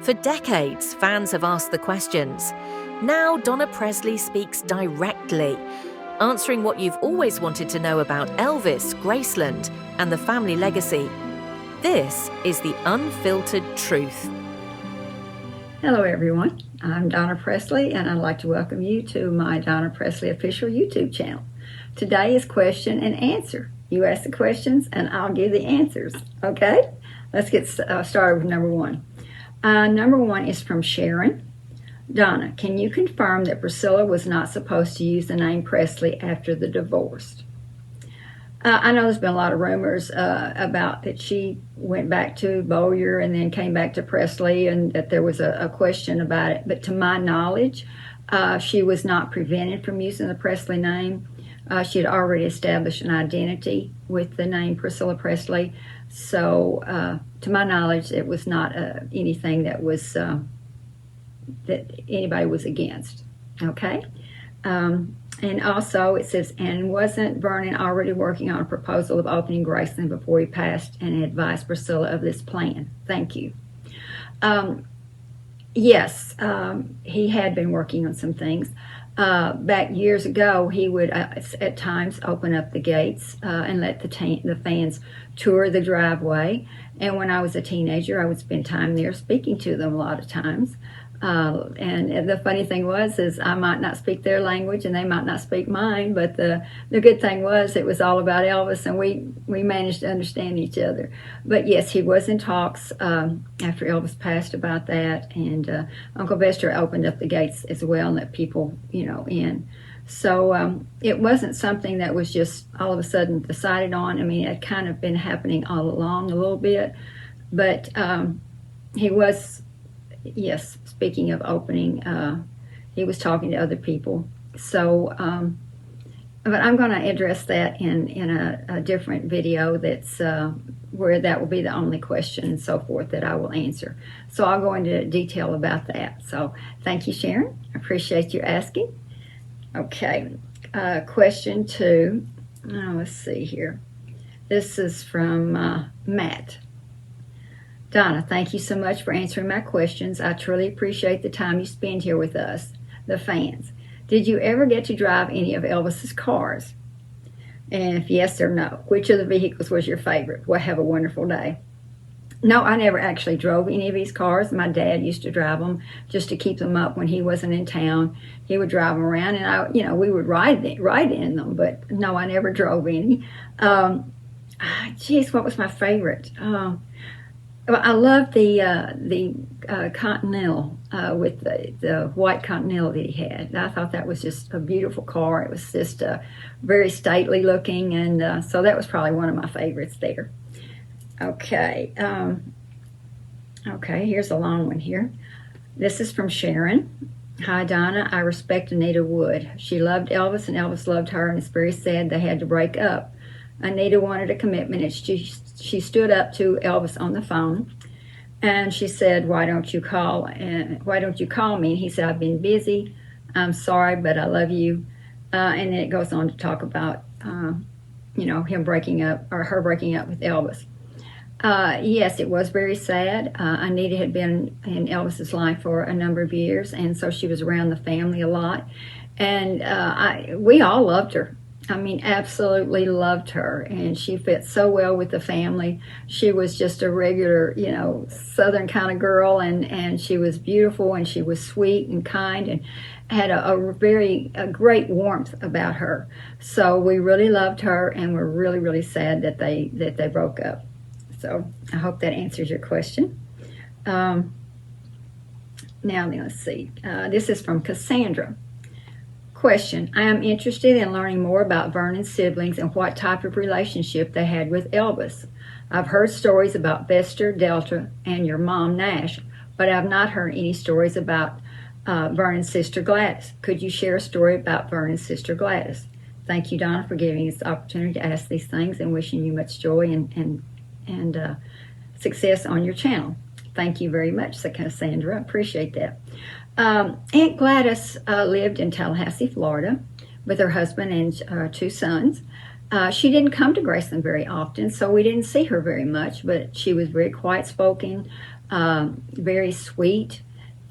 For decades, fans have asked the questions. Now Donna Presley speaks directly, answering what you've always wanted to know about Elvis, Graceland, and the family legacy. This is the Unfiltered Truth. Hello everyone, I'm Donna Presley and I'd like to welcome you to my Donna Presley official YouTube channel. Today is question and answer. You ask the questions and I'll give the answers, okay? Let's get started with number one. Number one is from Sharon. Donna, can you confirm that Priscilla was not supposed to use the name Presley after the divorce? I know there's been a lot of rumors about that she went back to Bowyer and then came back to Presley, and that there was a question about it. But to my knowledge, she was not prevented from using the Presley name. She had already established an identity with the name Priscilla Presley. So to my knowledge, it was not anything that was that anybody was against. Okay. And also it says, and wasn't Vernon already working on a proposal of opening Graceland before he passed and advised Priscilla of this plan? Thank you. Yes, he had been working on some things. Back years ago, he would at times open up the gates and let the fans tour the driveway. And when I was a teenager, I would spend time there speaking to them a lot of times. And the funny thing was, is I might not speak their language and they might not speak mine, but the good thing was it was all about Elvis, and we managed to understand each other. But yes, he was in talks after Elvis passed about that, and Uncle Vester opened up the gates as well and let people, in. So it wasn't something that was just all of a sudden decided on. I mean, it had kind of been happening all along a little bit, but he was, yes, speaking of opening, he was talking to other people. So, but I'm going to address that in a different video that's where that will be the only question and so forth that I will answer. So I'll go into detail about that. So thank you, Sharon. I appreciate you asking. Okay, question two. Oh, let's see here. This is from Matt. Donna, thank you so much for answering my questions. I truly appreciate the time you spend here with us, the fans. Did you ever get to drive any of Elvis's cars? And if yes or no, which of the vehicles was your favorite? Well, have a wonderful day. No, I never actually drove any of his cars. My dad used to drive them just to keep them up when he wasn't in town. He would drive them around, and we would ride in them. But no, I never drove any. Geez, what was my favorite? I love the Continental with the white Continental that he had. I thought that was just a beautiful car. It was just very stately looking, and so that was probably one of my favorites there. Okay, here's a long one here. This is from Sharon. Hi, Donna. I respect Anita Wood. She loved Elvis, and Elvis loved her, and it's very sad they had to break up. Anita wanted a commitment, and she stood up to Elvis on the phone, and she said, why don't you call me? And he said, I've been busy. I'm sorry, but I love you. And then it goes on to talk about, him breaking up, or her breaking up with Elvis. Yes, it was very sad. Anita had been in Elvis's life for a number of years, and so she was around the family a lot. And we all loved her. I mean, absolutely loved her, and she fit so well with the family. She was just a regular, Southern kind of girl, and she was beautiful, and she was sweet and kind, and had a great warmth about her. So we really loved her, and we're really, really sad that they broke up. So I hope that answers your question. Now let's see. This is from Cassandra. Question, I am interested in learning more about Vernon's siblings and what type of relationship they had with Elvis. I've heard stories about Vester, Delta, and your mom, Nash, but I've not heard any stories about Vernon's sister, Gladys. Could you share a story about Vernon's sister, Gladys? Thank you, Donna, for giving us the opportunity to ask these things, and wishing you much joy and success on your channel. Thank you very much, Cassandra. I appreciate that. Aunt Gladys lived in Tallahassee, Florida, with her husband and 2 sons. She didn't come to Graceland very often, so we didn't see her very much, but she was very quiet-spoken, very sweet,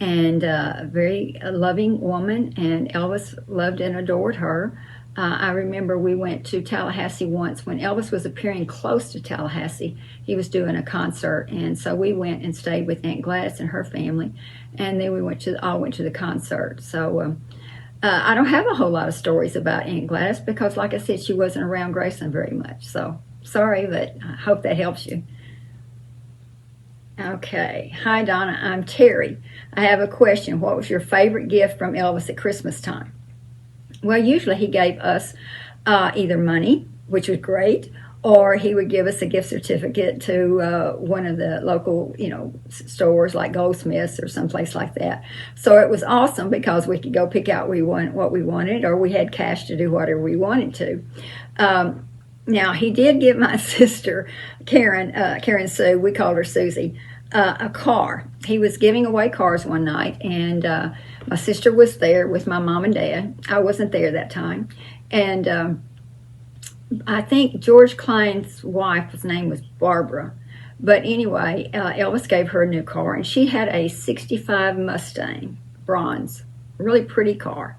and very loving woman, and Elvis loved and adored her. I remember we went to Tallahassee once when Elvis was appearing close to Tallahassee. He was doing a concert, and so we went and stayed with Aunt Gladys and her family, and then we all went to the concert. So I don't have a whole lot of stories about Aunt Gladys because, like I said, she wasn't around Graceland very much. So sorry, but I hope that helps you. Okay. Hi, Donna. I'm Terry. I have a question. What was your favorite gift from Elvis at Christmas time? Well, usually he gave us either money, which was great, or he would give us a gift certificate to one of the local, stores like Goldsmiths or someplace like that. So it was awesome because we could go pick out what we wanted, or we had cash to do whatever we wanted to. Now, he did give my sister, Karen Sue, we called her Susie, a car. He was giving away cars one night, and my sister was there with my mom and dad. I wasn't there that time. And I think George Klein's wife's name was Barbara. But anyway, Elvis gave her a new car, and she had a 65 Mustang, bronze, really pretty car.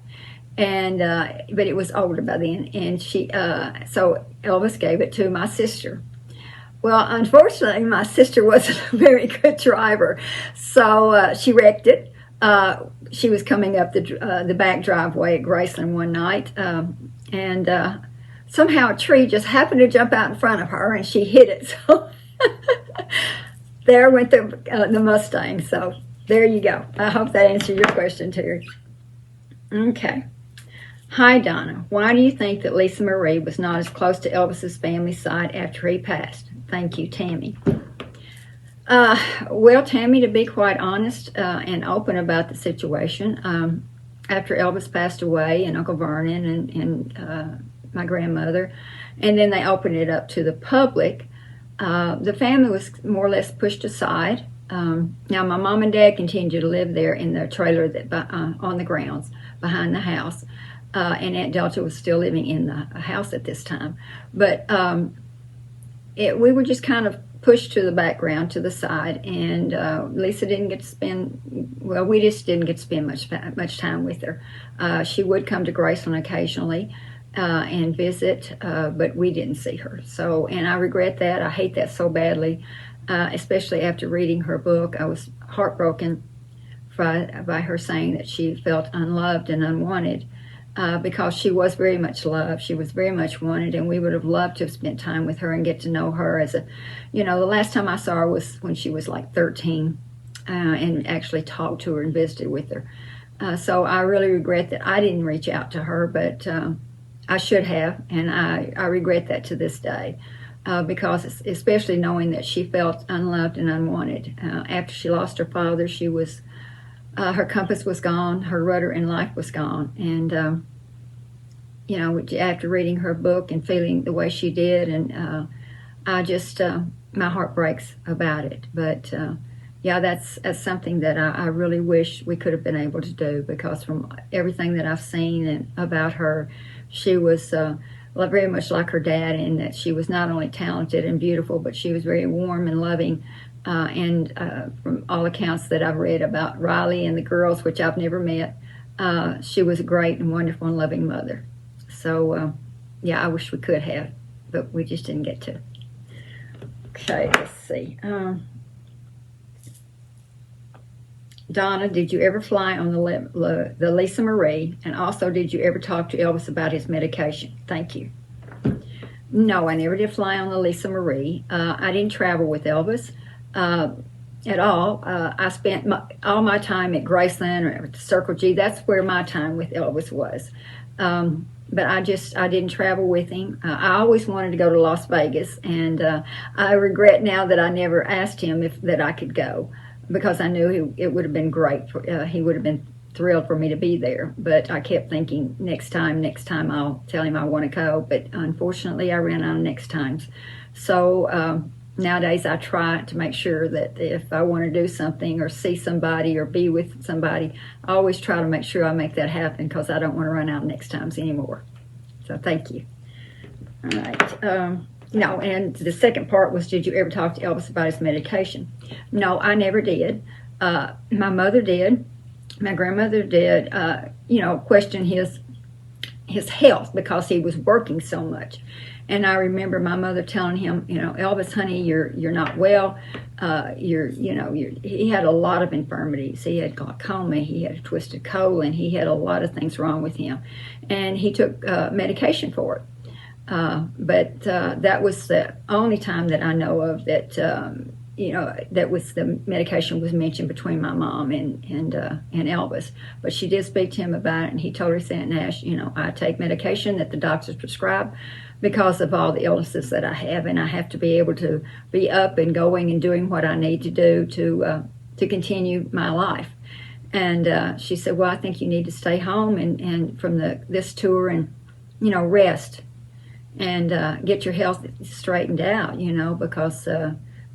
And but it was older by then, and so Elvis gave it to my sister. Well, unfortunately, my sister wasn't a very good driver, so she wrecked it. She was coming up the back driveway at Graceland one night, and somehow a tree just happened to jump out in front of her, and she hit it. So there went the Mustang. So there you go. I hope that answered your question, Terry. Okay. Hi, Donna. Why do you think that Lisa Marie was not as close to Elvis's family side after he passed? Thank you, Tammy. Well, Tammy, to be quite honest and open about the situation, after Elvis passed away, and Uncle Vernon and my grandmother, and then they opened it up to the public, the family was more or less pushed aside. Now, my mom and dad continued to live there in their trailer on the grounds behind the house. And Aunt Delta was still living in the house at this time. But we were just kind of pushed to the background, to the side, and Lisa didn't get to we just didn't get to spend much time with her. She would come to Graceland occasionally and visit, but we didn't see her. So, and I regret that. I hate that so badly, especially after reading her book. I was heartbroken by her saying that she felt unloved and unwanted. Because she was very much loved, she was very much wanted, and we would have loved to have spent time with her and get to know her the last time I saw her was when she was like 13, and actually talked to her and visited with her. So I really regret that I didn't reach out to her, but I should have, and I regret that to this day, because especially knowing that she felt unloved and unwanted. After she lost her father, she was her compass was gone, her rudder in life was gone, and after reading her book and feeling the way she did, and I just my heart breaks about it. But that's something that I really wish we could have been able to do, because from everything that I've seen and about her, she was very much like her dad, in that she was not only talented and beautiful, but she was very warm and loving. And from all accounts that I've read about Riley and the girls, which I've never met, she was a great and wonderful and loving mother. So, I wish we could have, but we just didn't get to. Okay, let's see. Donna, did you ever fly on the Lisa Marie? And also, did you ever talk to Elvis about his medication? Thank you. No, I never did fly on the Lisa Marie. I didn't travel with Elvis at all. I spent all my time at Graceland or at the Circle G. That's where my time with Elvis was. But I didn't travel with him. I always wanted to go to Las Vegas, and I regret now that I never asked him that I could go, because I knew it would have been great. He would have been thrilled for me to be there. But I kept thinking, next time I'll tell him I want to go. But unfortunately, I ran out of next times. So nowadays, I try to make sure that if I want to do something or see somebody or be with somebody, I always try to make sure I make that happen, because I don't want to run out next times anymore. So thank you. All right. No, and the second part was, did you ever talk to Elvis about his medication? No, I never did. My mother did. My grandmother did, question his health because he was working so much. And I remember my mother telling him, Elvis, honey, you're not well. He had a lot of infirmities. He had glaucoma. He had a twisted colon. He had a lot of things wrong with him, and he took medication for it. But that was the only time that I know of that that was the medication was mentioned between my mom and Elvis. But she did speak to him about it, and he told her, Aunt Nash, I take medication that the doctors prescribe because of all the illnesses that I have, and I have to be able to be up and going and doing what I need to do to continue my life. And she said, well, I think you need to stay home and from this tour and rest and get your health straightened out, because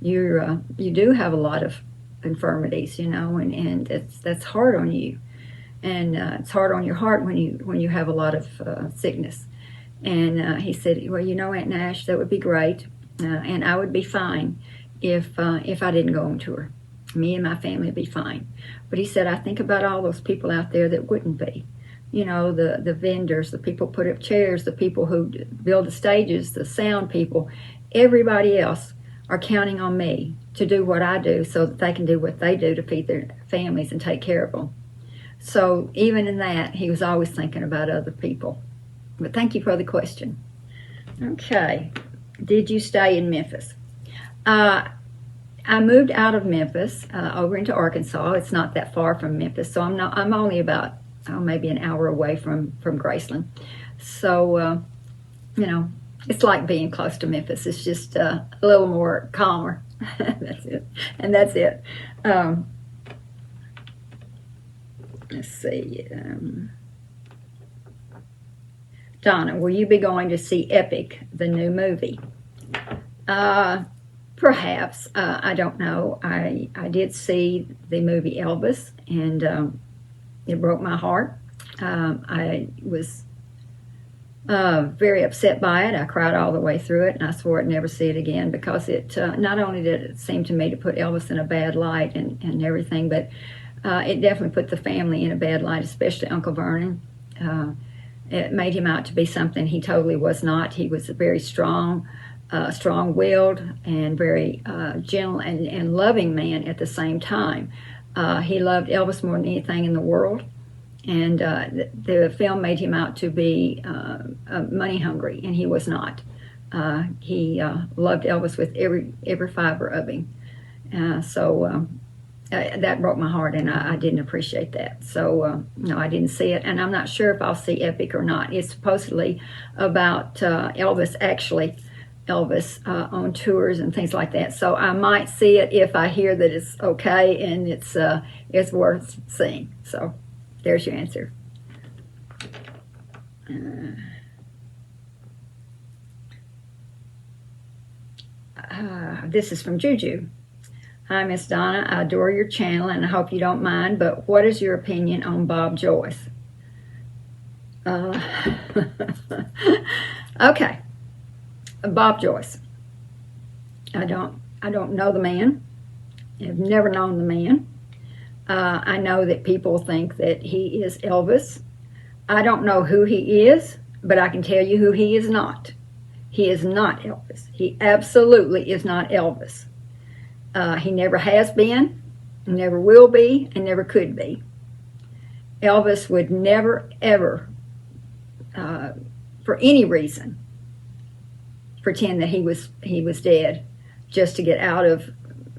you do have a lot of infirmities, and that's hard on you, and it's hard on your heart when you have a lot of sickness. And he said, well, Aunt Nash, that would be great, and I would be fine if I didn't go on tour. Me and my family would be fine. But he said, I think about all those people out there that wouldn't be. The vendors, the people put up chairs, the people who build the stages, the sound people, everybody else are counting on me to do what I do so that they can do what they do to feed their families and take care of them. So even in that, he was always thinking about other people. But thank you for the question. Okay. Did you stay in Memphis? I moved out of Memphis over into Arkansas. It's not that far from Memphis, so I'm only about maybe an hour away from Graceland. So it's like being close to Memphis. It's just a little more calmer. That's it. And that's it. Let's see. Donna, will you be going to see Epic, the new movie? Perhaps. I don't know. I did see the movie Elvis, and it broke my heart. I was very upset by it. I cried all the way through it, and I swore I'd never see it again because it not only did it seem to me to put Elvis in a bad light and everything, but it definitely put the family in a bad light, especially Uncle Vernon. It made him out to be something he totally was not. He was a very strong-willed and very gentle and loving man at the same time. He loved Elvis more than anything in the world, and the film made him out to be money hungry, and he was not. He loved Elvis with every fiber of him. So that broke my heart, and I didn't appreciate that. So no, I didn't see it, and I'm not sure if I'll see Epic or not. It's supposedly about Elvis on tours and things like that. So I might see it if I hear that it's okay and it's worth seeing. So there's your answer. This is from Juju. Hi, Miss Donna. I adore your channel, and I hope you don't mind, but what is your opinion on Bob Joyce? Okay. Bob Joyce. I don't know the man. I've never known the man. I know that people think that he is Elvis. I don't know who he is, but I can tell you who he is not. He is not Elvis. He absolutely is not Elvis. He never has been, never will be, and never could be. Elvis would never, ever, for any reason, pretend that he was dead just to get out of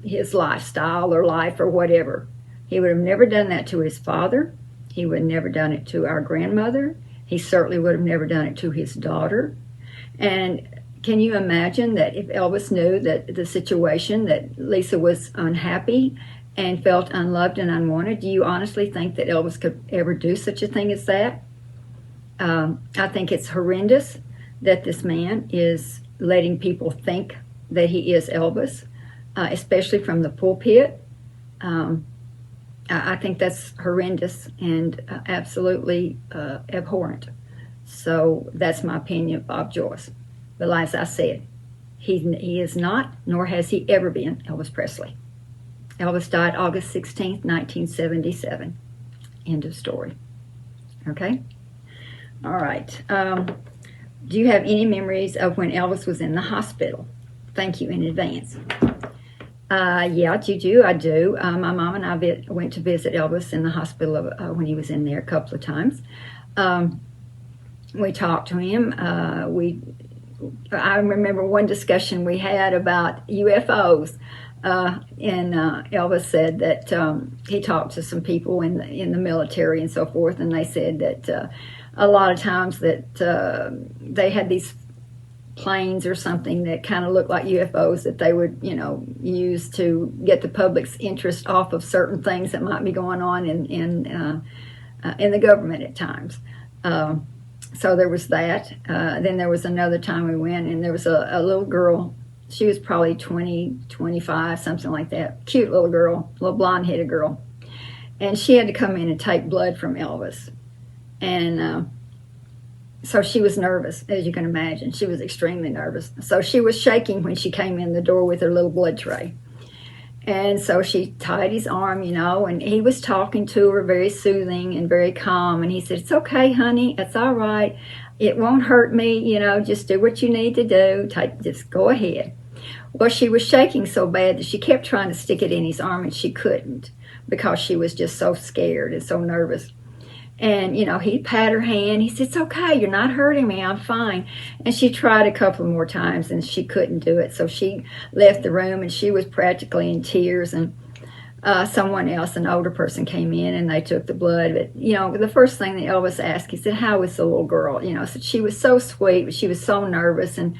his lifestyle or life or whatever. He would have never done that to his father. He would have never done it to our grandmother. He certainly would have never done it to his daughter. And can you imagine that if Elvis knew that the situation, that Lisa was unhappy and felt unloved and unwanted, do you honestly think that Elvis could ever do such a thing as that? I think it's horrendous that this man is letting people think that he is Elvis, especially from the pulpit. I think that's horrendous and absolutely abhorrent. So that's my opinion of Bob Joyce. But as I said, He is not, nor has he ever been, Elvis Presley. Elvis died August 16th, 1977. End of story. Okay? All right. Do you have any memories of when Elvis was in the hospital? Thank you in advance. Yeah, you do. I do. My mom and I went to visit Elvis in the hospital when he was in there a couple of times. We talked to him. I remember one discussion we had about UFOs, and Elvis said that he talked to some people in the military and so forth, and they said that a lot of times that they had these planes or something that kind of looked like UFOs that they would, use to get the public's interest off of certain things that might be going on in the government at times. So there was that. Then there was another time we went, and there was a little girl. She was probably 20, 25, something like that. Cute little girl, little blonde-headed girl. And she had to come in and take blood from Elvis. And so she was nervous, as you can imagine. She was extremely nervous. So she was shaking when she came in the door with her little blood tray. And so she tied his arm, and he was talking to her very soothing and very calm. And he said, "It's okay, honey. It's all right. It won't hurt me. Just do what you need to do. Just go ahead." Well, she was shaking so bad that she kept trying to stick it in his arm, and she couldn't because she was just so scared and so nervous. And, he'd pat her hand. He said, "It's okay. You're not hurting me. I'm fine." And she tried a couple more times, and she couldn't do it. So she left the room, and she was practically in tears. And someone else, an older person, came in, and they took the blood. But, the first thing that Elvis asked, he said, "How was the little girl?" Said she was so sweet, but she was so nervous. And,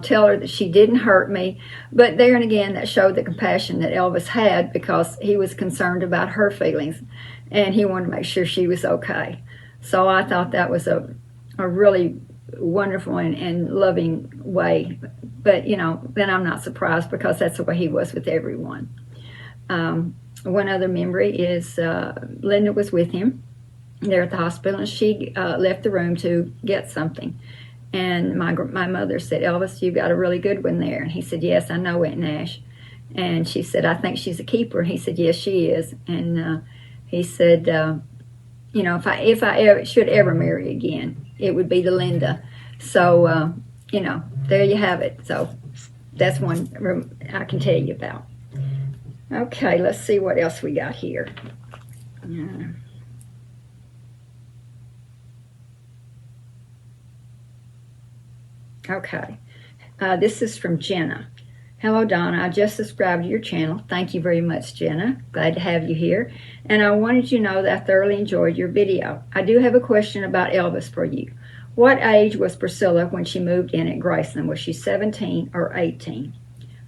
tell her that she didn't hurt me. But there and again, that showed the compassion that Elvis had because he was concerned about her feelings. And he wanted to make sure she was okay. So I thought that was a really wonderful and loving way. But, then I'm not surprised because that's the way he was with everyone. One other memory is Linda was with him there at the hospital, and she left the room to get something. And my mother said, "Elvis, you've got a really good one there." And he said, "Yes, I know, Aunt Nash." And she said, "I think she's a keeper." And he said, "Yes, she is." And he said, if I ever should ever marry again, it would be to Linda. So, there you have it. So that's one I can tell you about. Okay, let's see what else we got here. Okay, this is from Jenna. "Hello, Donna. I just subscribed to your channel." Thank you very much, Jenna. Glad to have you here. "And I wanted you to know that I thoroughly enjoyed your video. I do have a question about Elvis for you. What age was Priscilla when she moved in at Graceland? Was she 17 or 18?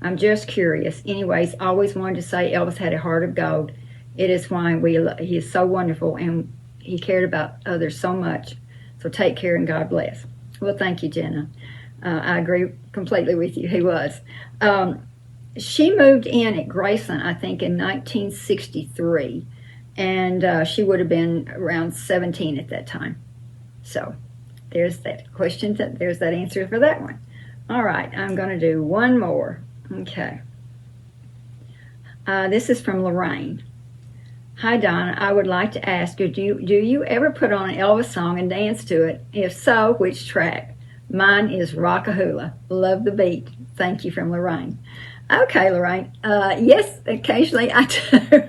I'm just curious. Anyways, always wanted to say Elvis had a heart of gold. It is why he is so wonderful, and he cared about others so much. So take care and God bless." Well, thank you, Jenna. I agree completely with you. He was. She moved in at Graceland, I think, in 1963, and she would have been around 17 at that time. So there's that question. There's that answer for that one. All right, I'm going to do one more. Okay. This is from Lorraine. "Hi, Donna. I would like to ask you, do you ever put on an Elvis song and dance to it? If so, which track? Mine is Rockahula. Love the beat. Thank you," from Lorraine. Okay, Lorraine. Yes, occasionally I do.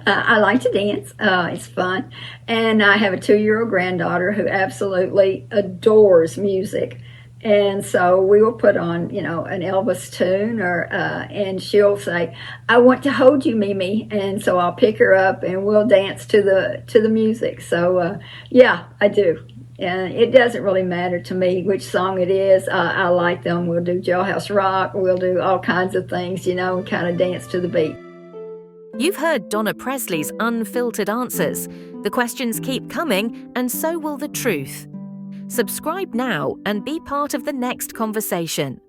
I like to dance. It's fun. And I have a 2-year-old granddaughter who absolutely adores music. And so we will put on, an Elvis tune, and she'll say, "I want to hold you, Mimi." And so I'll pick her up and we'll dance to the music. So, yeah, I do. And it doesn't really matter to me which song it is. I like them. We'll do Jailhouse Rock. We'll do all kinds of things, and kind of dance to the beat. You've heard Donna Presley's unfiltered answers. The questions keep coming, and so will the truth. Subscribe now and be part of the next conversation.